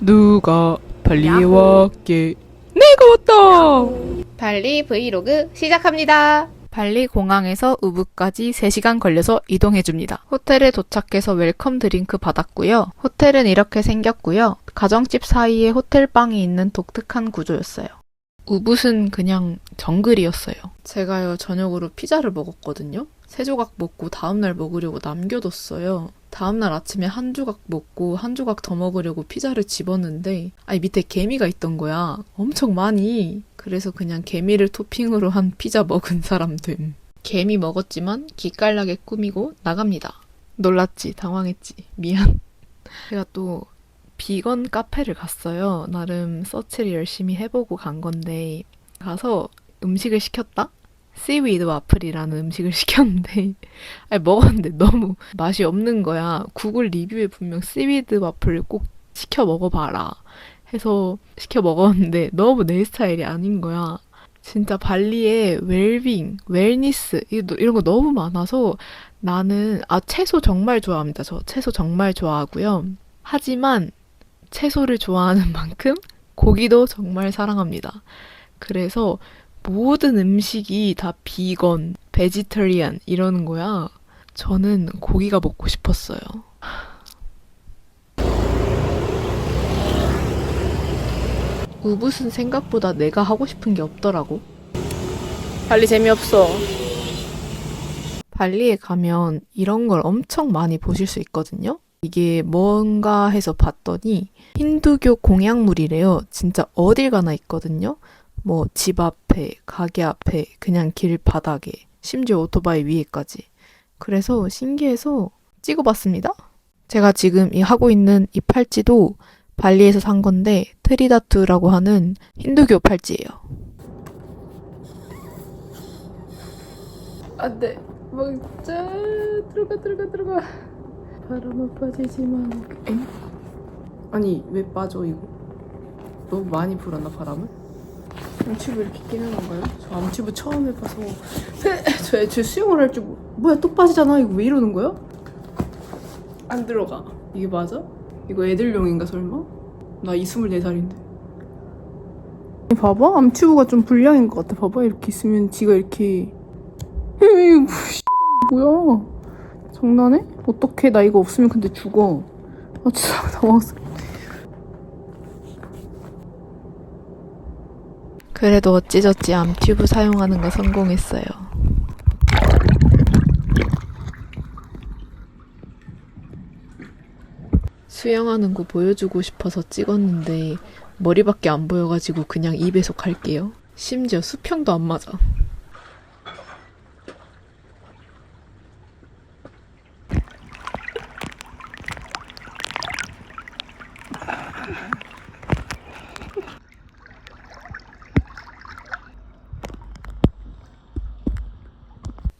누가 발리에 왔게? 내가 왔다! 발리 브이로그 시작합니다. 발리 공항에서 우붓까지 3시간 걸려서 이동해줍니다. 호텔에 도착해서 웰컴 드링크 받았고요. 호텔은 이렇게 생겼고요. 가정집 사이에 호텔방이 있는 독특한 구조였어요. 우붓은 그냥 정글이었어요. 제가요 저녁으로 피자를 먹었거든요. 3조각 먹고 다음날 먹으려고 남겨뒀어요. 다음날 아침에 1조각 먹고 1조각 더 먹으려고 피자를 집었는데 밑에 개미가 있던 거야. 엄청 많이. 그래서 그냥 개미를 토핑으로 한 피자 먹은 사람 됨. 개미 먹었지만 기깔나게 꾸미고 나갑니다. 놀랐지? 당황했지? 미안. 제가 또 비건 카페를 갔어요. 나름 서치를 열심히 해보고 간 건데 가서 음식을 시켰다? 씨위드 와플이라는 음식을 시켰는데 먹었는데 너무 맛이 없는 거야. 구글 리뷰에 분명 씨위드 와플 꼭 시켜 먹어봐라 해서 시켜 먹었는데 너무 내 스타일이 아닌 거야. 진짜 발리에 웰빙, 웰니스 이런 거 너무 많아서 나는 채소 정말 좋아합니다. 저 채소 정말 좋아하고요. 하지만 채소를 좋아하는 만큼 고기도 정말 사랑합니다. 그래서 모든 음식이 다 비건, 베지터리안 이러는 거야. 저는 고기가 먹고 싶었어요. 우붓은 생각보다 내가 하고 싶은 게 없더라고. 발리 재미없어. 발리에 가면 이런 걸 엄청 많이 보실 수 있거든요. 이게 뭔가 해서 봤더니 힌두교 공약물이래요. 진짜 어딜 가나 있거든요. 뭐 집 앞에, 가게 앞에, 그냥 길 바닥에, 심지어 오토바이 위에까지. 그래서 신기해서 찍어봤습니다. 제가 지금 하고 있는 이 팔찌도 발리에서 산 건데 트리다투라고 하는 힌두교 팔찌예요. 안돼. 먹자. 들어가. 바람은 빠지지만. 엥? 아니 왜 빠져 이거? 너무 많이 불었나 바람을? 암튜브 이렇게 끼는 건가요? 저 암튜브 처음 해봐서 저 애초에 수영을 할 줄 뭐야 또 빠지잖아. 이거 왜 이러는 거야? 안 들어가. 이게 맞아? 이거 애들용인가 설마? 나 24살인데. 봐봐 암튜브가 좀 불량인 것 같아. 봐봐 이렇게 있으면 지가 이렇게 이거 뭐야? 장난해? 어떡해 나 이거 없으면 근데 죽어. 진짜 당황스러워. 그래도 어찌저찌 암튜브 사용하는 거 성공했어요. 수영하는 거 보여주고 싶어서 찍었는데 머리밖에 안 보여가지고 그냥 2배속 할게요. 심지어 수평도 안 맞아.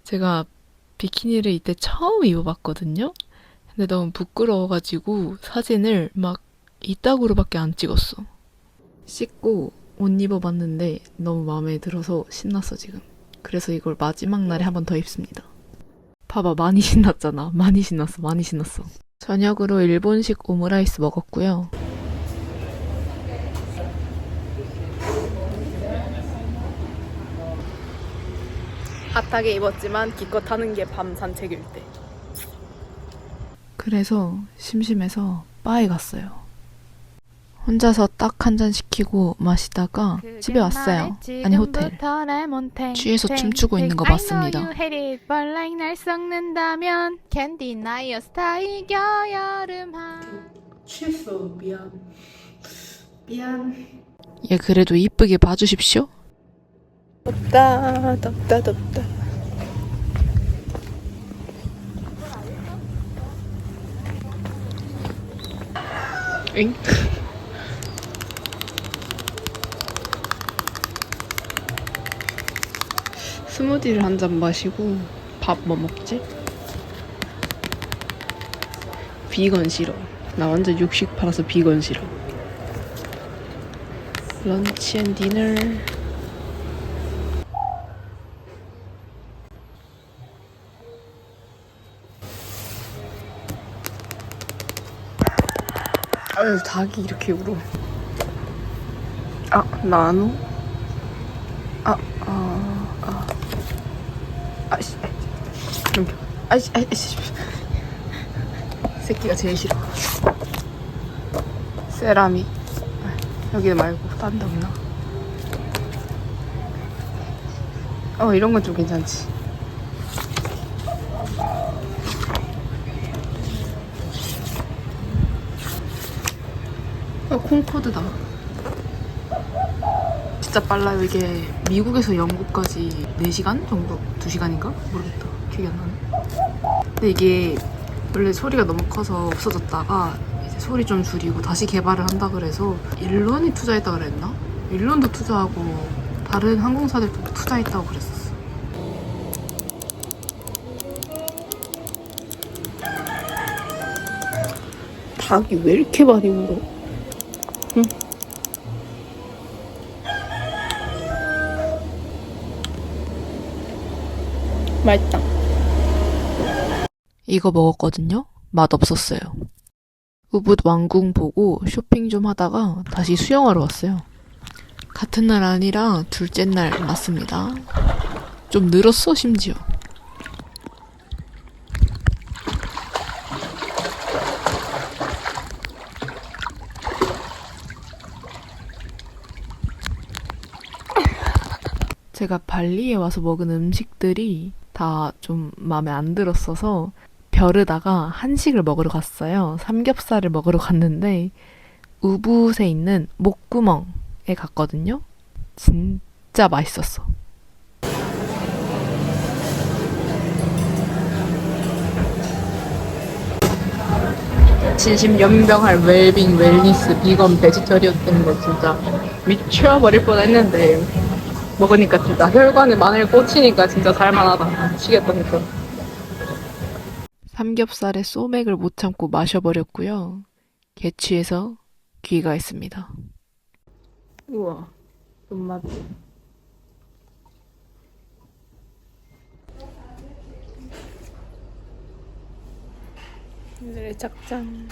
제가 비키니를 이때 처음 입어봤거든요? 근데 너무 부끄러워가지고 사진을 막 이따구로밖에 안 찍었어. 씻고 옷 입어봤는데 너무 마음에 들어서 신났어 지금. 그래서 이걸 마지막 날에 한 번 더 입습니다. 봐봐 많이 신났잖아. 많이 신났어. 저녁으로 일본식 오므라이스 먹었고요. 핫하게 입었지만 기껏 하는 게 밤 산책일 때. 그래서 심심해서 바에 갔어요. 혼자서 딱 한 잔 시키고 마시다가 집에 왔어요. 아니 호텔. 취해서 춤추고 있는 거 봤습니다. 취했어. 미안. 얘 그래도 이쁘게 봐주십시오. 덥다. 엥? 스무디를 한 잔 마시고 밥 뭐 먹지? 비건 싫어. 나 완전 육식 팔아서 비건 싫어. 런치 앤 디너. 아유, 닭이 이렇게 울어. 아, 나노? 아씨. 아이씨. 새끼가 제일 싫어. 세라믹. 여기 말고 딴 데 없나? 이런 건 좀 괜찮지. 콩코드다. 진짜 빨라요. 이게 미국에서 영국까지 4시간 정도? 2시간인가? 모르겠다. 기억이 안 나네. 근데 이게 원래 소리가 너무 커서 없어졌다가 이제 소리 좀 줄이고 다시 개발을 한다 그래서 일론이 투자했다 그랬나? 일론도 투자하고 다른 항공사들도 투자했다고 그랬었어. 닭이 왜 이렇게 많이 울어? 응. 맛있다. 이거 먹었거든요? 맛없었어요. 우붓 왕궁 보고 쇼핑 좀 하다가 다시 수영하러 왔어요. 같은 날 아니라 둘째 날 맞습니다. 좀 늘었어, 심지어. 제가 발리에 와서 먹은 음식들이 다 좀 마음에 안 들었어서 벼르다가 한식을 먹으러 갔어요. 삼겹살을 먹으러 갔는데 우붓에 있는 목구멍에 갔거든요. 진짜 맛있었어. 진심 연병할 웰빙, 웰니스, 비건, 베지터리언 때문에 진짜 미쳐버릴 뻔했는데 먹으니까 진짜 혈관에 마늘 꽂히니까 진짜 살만하다. 미치겠다 진짜. 삼겹살에 소맥을 못 참고 마셔버렸고요. 개취해서 귀가했습니다. 우와, 손맛. 오늘의 짝짠.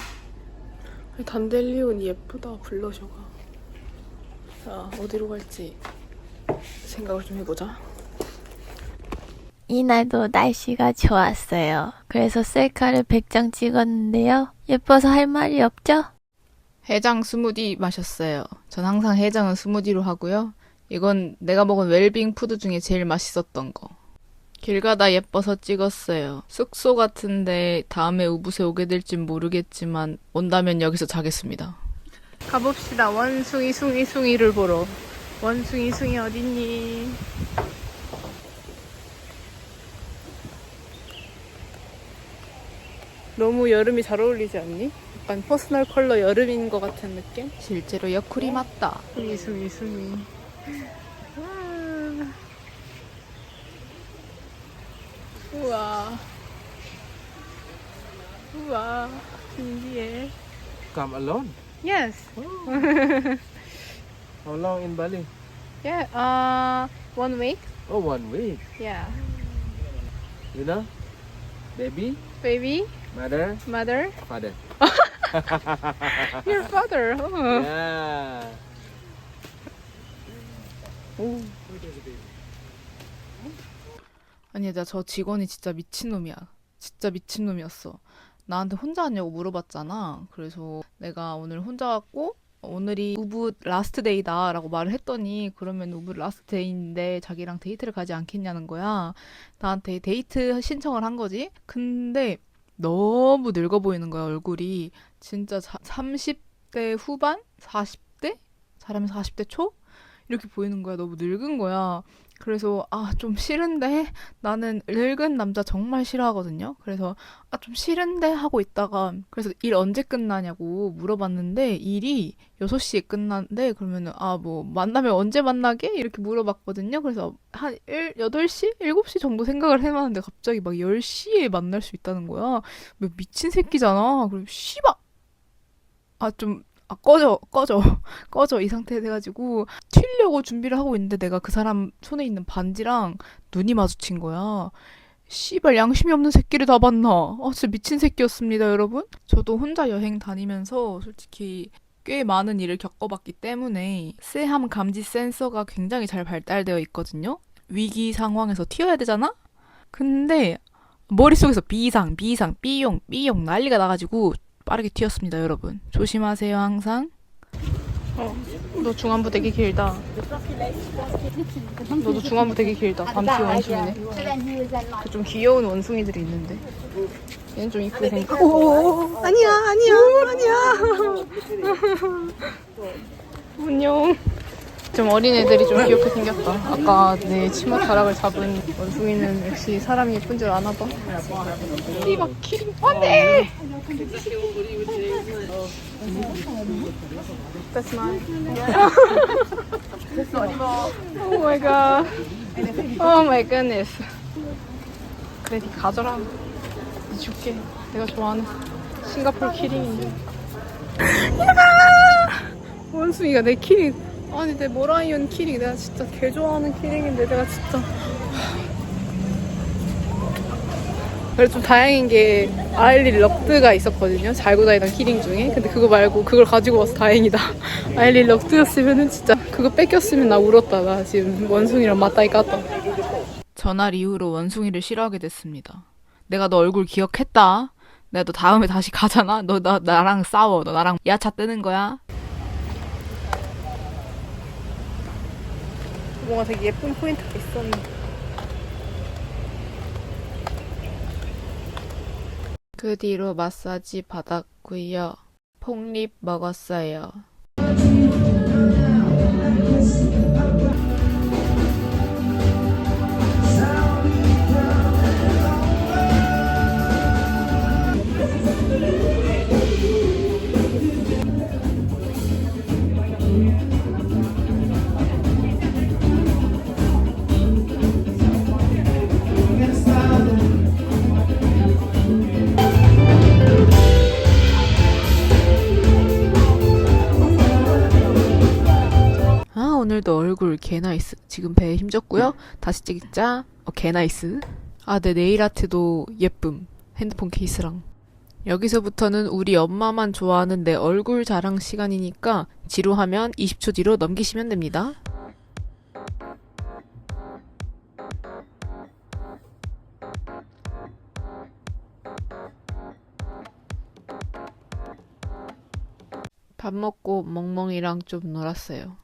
단델리온이 예쁘다, 블러셔가. 자, 어디로 갈지 생각을 좀 해보자. 이날도 날씨가 좋았어요. 그래서 셀카를 100장 찍었는데요. 예뻐서 할 말이 없죠? 해장 스무디 마셨어요. 전 항상 해장은 스무디로 하고요. 이건 내가 먹은 웰빙 푸드 중에 제일 맛있었던 거. 길 가다 예뻐서 찍었어요. 숙소 같은데 다음에 우붓에 오게 될진 모르겠지만 온다면 여기서 자겠습니다. 가봅시다. 원숭이 숭이를 보러. 원숭이 어딨니? 너무 여름이 잘 어울리지 않니? 약간 퍼스널 컬러 여름인 것 같은 느낌? 실제로 여쿨이 맞다. 숭이. 우와. 신기해. Come alone? Yes. How long in Bali? Yeah. 1 week. Oh, 1 week. Yeah. You know? Baby, Baby, mother, mother, father. your father. Oh. Yeah. 아니, 저 직원이 진짜 미친놈이야. 진짜 미친놈이었어. 나한테 혼자 왔냐고 물어봤잖아. 그래서 내가 오늘 혼자 왔고 오늘이 우붓 라스트 데이다 라고 말을 했더니 그러면 우붓 라스트 데이인데 자기랑 데이트를 가지 않겠냐는 거야. 나한테 데이트 신청을 한 거지. 근데 너무 늙어 보이는 거야, 얼굴이. 진짜 30대 후반? 40대? 사람이 40대 초? 이렇게 보이는 거야. 너무 늙은 거야. 그래서 좀 싫은데? 나는 늙은 남자 정말 싫어하거든요. 그래서 좀 싫은데? 하고 있다가 그래서 일 언제 끝나냐고 물어봤는데 일이 6시에 끝난대. 그러면은 뭐 만나면 언제 만나게? 이렇게 물어봤거든요. 그래서 한 8시? 7시 정도 생각을 해봤는데 갑자기 막 10시에 만날 수 있다는 거야. 뭐 미친 새끼잖아. 그럼 씨발! 꺼져 이 상태 돼가지고 튀려고 준비를 하고 있는데 내가 그 사람 손에 있는 반지랑 눈이 마주친 거야. 씨발 양심이 없는 새끼를 다 봤나? 진짜 미친 새끼였습니다, 여러분. 저도 혼자 여행 다니면서 솔직히 꽤 많은 일을 겪어봤기 때문에 쎄함 감지 센서가 굉장히 잘 발달되어 있거든요. 위기 상황에서 튀어야 되잖아? 근데 머릿속에서 비상, 삐용 난리가 나가지고 빠르게 튀었습니다, 여러분. 조심하세요, 항상. 너 중안부 되게 길다. 너도 중안부 되게 길다. 밤티 원숭이네. 좀 귀여운 원숭이들이 있는데. 얘는 좀 이쁘게 생겼어. 오, 아니야. 안녕. 좀 어린 애들이 좀 귀엽게 생겼다. 아까 내 치마 자락을 잡은 원숭이는 역시 사람이 예쁜 줄 아나 봐. 이거 키링. 안돼. That's mine. Oh my god. Oh my goodness. 그래, 니 가져라. 니 줄게. 내가 좋아하는 싱가포르 키링인데. 원숭이가 내 키링. 아니, 내 모라이온 키링. 내가 진짜 개 좋아하는 키링인데 내가 진짜. 그래 좀 다행인 게 아일리 럭드가 있었거든요. 잘고 다니던 키링 중에. 근데 그거 말고 그걸 가지고 와서 다행이다. 아일리 럭드였으면은 진짜 그거 뺏겼으면 나 울었다. 나 지금 원숭이랑 맞다이 깠다. 전날 이후로 원숭이를 싫어하게 됐습니다. 내가 너 얼굴 기억했다. 내가 너 다음에 다시 가잖아. 너 나랑 싸워. 너 나랑 야차 뜨는 거야. 뭔가 되게 예쁜 포인트가 있었는데. 그 뒤로 마사지 받았고요. 폭립 먹었어요. 오늘도 얼굴 개나이스. 지금 배에 힘줬고요. 다시 찍자. 개나이스. 내 네일 아트도 예쁨. 핸드폰 케이스랑. 여기서부터는 우리 엄마만 좋아하는 내 얼굴 자랑 시간이니까 지루하면 20초 뒤로 넘기시면 됩니다. 밥 먹고 멍멍이랑 좀 놀았어요.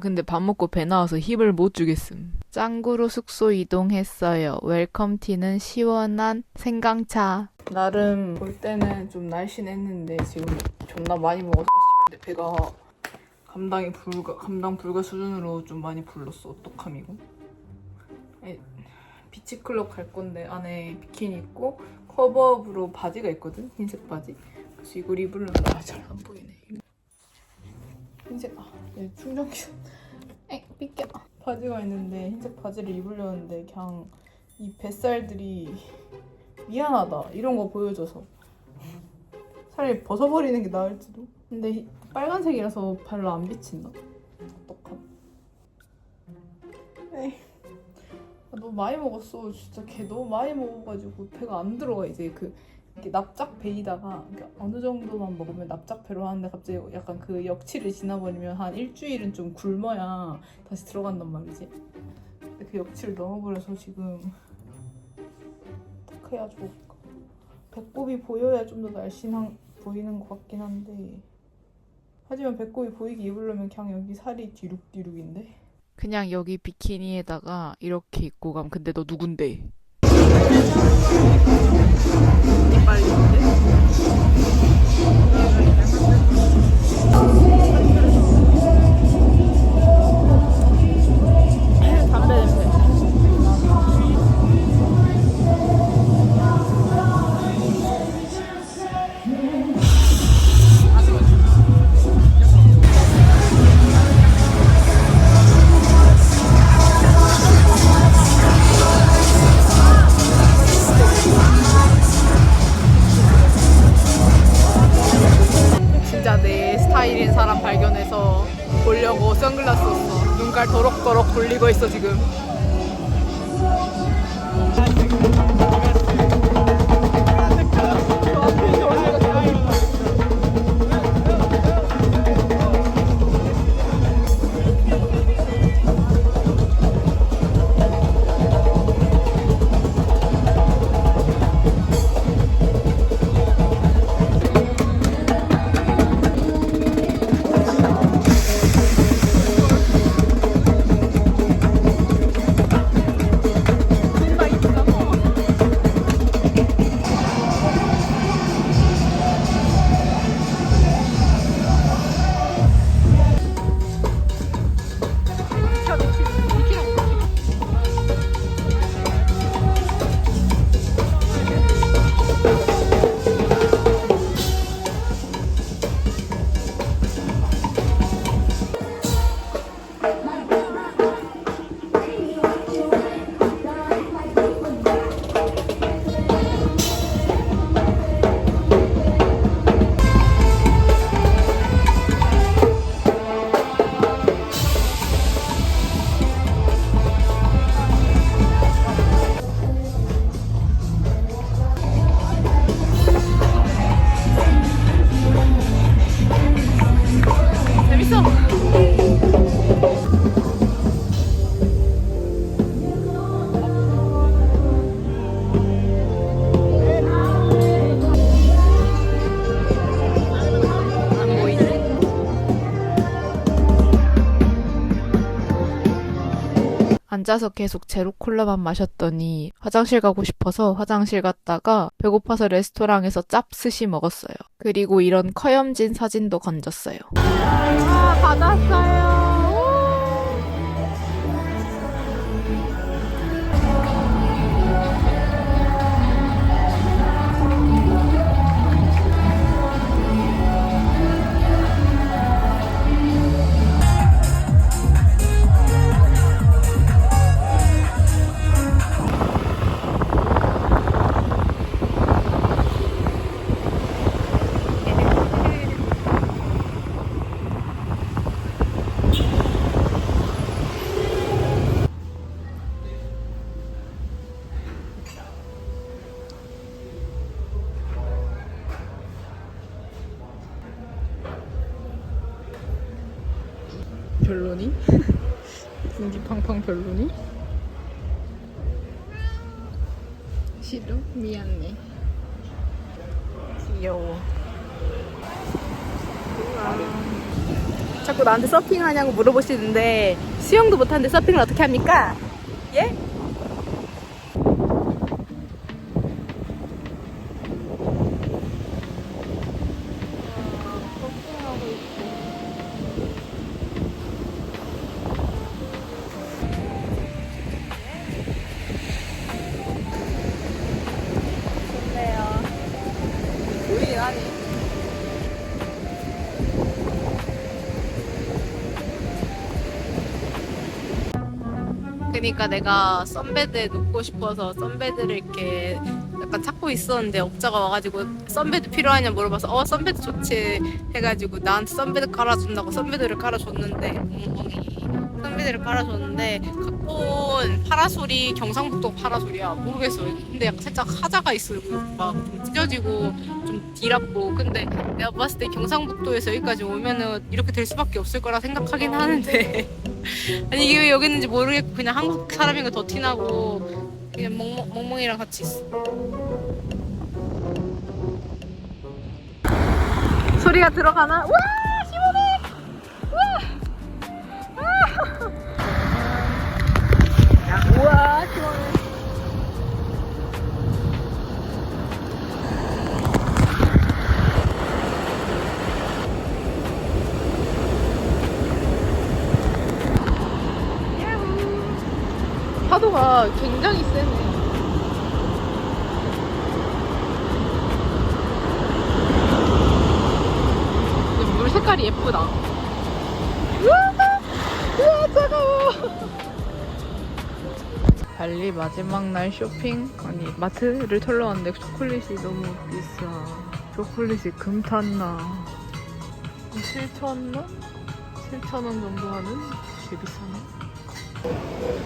근데 밥 먹고 배 나와서 힘을 못 주겠음. 짱구로 숙소 이동했어요. 웰컴티는 시원한 생강차. 나름 볼 때는 좀 날씬했는데 지금 존나 많이 먹어서 근데 배가 감당 불가 수준으로 좀 많이 불렀어. 어떡함 이거? 비치클럽 갈 건데 안에 비키니 입고 커버업으로 바지가 있거든? 흰색 바지. 그래서 이걸 입으려면 잘 안 보이네. 흰색 충전기 삐껴 바지가 있는데 흰색 바지를 입으려는데 그냥 이 뱃살들이 미안하다 이런 거 보여줘서 차라리 벗어버리는 게 나을지도. 근데 빨간색이라서 별로 안 비친다. 어떡함. 너무 많이 먹었어. 진짜 걔 너무 많이 먹어가지고 배가 안 들어가. 이제 이렇게 납작 배이다가 어느 정도만 먹으면 납작 배로 하는데 갑자기 약간 그 역치를 지나버리면 한 일주일은 좀 굶어야 다시 들어간단 말이지. 근데 그 역치를 넘어버려서 지금 어떻게 해야 좋을까. 배꼽이 보여야 좀 더 날씬한 보이는 것 같긴 한데 하지만 배꼽이 보이게 입으려면 그냥 여기 살이 뒤룩뒤룩인데 그냥 여기 비키니에다가 이렇게 입고 가면. 근데 너 누군데? 빨리 담배 냄새. 진짜 내 스타일인 사람 발견해서 보려고 선글라스 썼어. 눈깔 도록도록 돌리고 있어 지금. 앉아서 계속 제로 콜라만 마셨더니 화장실 가고 싶어서 화장실 갔다가 배고파서 레스토랑에서 짭스시 먹었어요. 그리고 이런 커염진 사진도 건졌어요. 아, 받았어요. 별로니? 분기팡팡 별로니? 싫어? 미안해. 귀여워. 자꾸 나한테 서핑하냐고 물어보시는데 수영도 못하는데 서핑을 어떻게 합니까? 예? 그러니까 내가 선베드에 눕고 싶어서 선베드를 이렇게 약간 찾고 있었는데 업자가 와가지고 선베드 필요하냐 물어봐서 선베드 좋지 해가지고 나한테 선베드 깔아준다고 선베드를 깔아줬는데 선베드를 깔아줬는데 갖고 온 파라솔이 경상북도 파라솔이야. 모르겠어. 근데 약간 살짝 하자가 있어. 막 좀 찢어지고 좀 뒤랍고. 근데 내가 봤을 때 경상북도에서 여기까지 오면은 이렇게 될 수밖에 없을 거라 생각하긴 하는데 아니 이게 왜 여기 있는지 모르겠고 그냥 한국 사람인 거 더 티나고 그냥 멍멍이랑 같이 있어. 소리가 들어가나? 와 시원해! 와! 우와 시원해. 파도가 굉장히 세네. 근데 물 색깔이 예쁘다. 우와 차가워. 발리 마지막 날 쇼핑 아니 마트를 털러 왔는데 초콜릿이 너무 비싸. 초콜릿이 금 탔나? 7,000원? 7,000원 정도 하는? 되게 비싸네.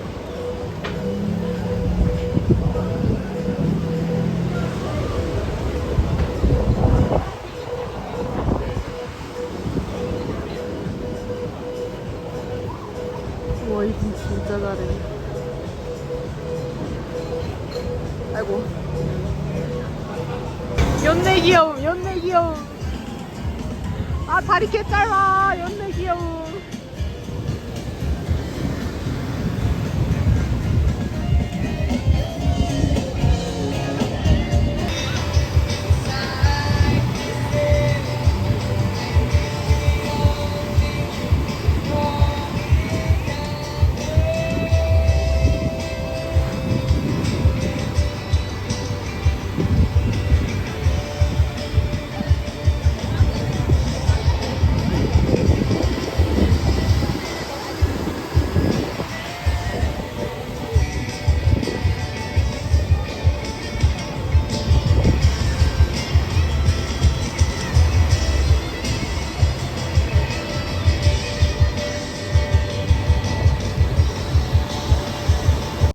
와, 이 진짜 잘해. 아이고. 연내 귀여움, 연내 귀여움. 아, 다리 개 짧아.